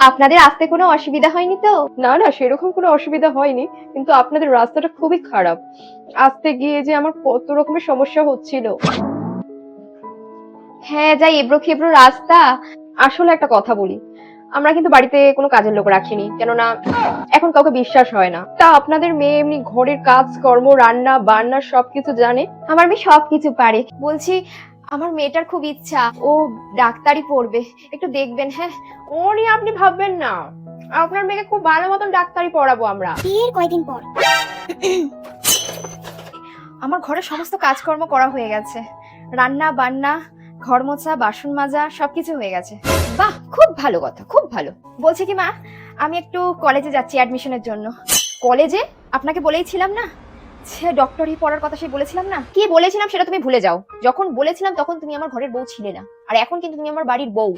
আপনাদের আসতে কোনো অসুবিধা হয়নি তো? না না, সেরকম কোনো অসুবিধা হয়নি, কিন্তু আপনাদের রাস্তাটা খুবই খারাপ। আসতে গিয়ে যে আমার কত রকমের সমস্যা হচ্ছিল। হ্যাঁ, যা এবড়ো খেবড়ো রাস্তা। আসলে একটা কথা বলি, আমরা কিন্তু বাড়িতে কোনো কাজের লোক রাখিনি, কেননা এখন কাউকে বিশ্বাস হয় না। তা আপনাদের মেয়ে এমনি ঘরের কাজ কর্ম, রান্না বান্না সবকিছু জানে? আমার মেয়ে সবকিছু পারে। বলছি, আমার মেয়েটার খুব ইচ্ছা ও ডাক্তারি পড়বে, একটু দেখবেন। হ্যাঁ, ও নিয়ে আপনি ভাববেন না, আপনার মেয়েকে খুব ভালো মতন ডাক্তারি পড়াবো আমরা। বিয়ের কয়দিন পর আমার ঘরে সমস্ত কাজকর্ম করা হয়ে গেছে, রান্না বান্না, ঘর মোছা, বাসন মাজা সবকিছু হয়ে গেছে। বাহ, খুব ভালো কথা, খুব ভালো। বলছি কি মা, আমি একটু কলেজে যাচ্ছি অ্যাডমিশনের জন্য। কলেজে? আপনাকে বলেইছিলাম না, সে ডক্টরি পড়ার কথা সে বলেছিলাম না? কি বলেছিলাম সেটা তুমি ভুলে যাও। যখন বলেছিলাম তখন তুমি আমার ঘরের বউ ছিলে না, আর এখন কিন্তু তুমি আমার বাড়ির বউ।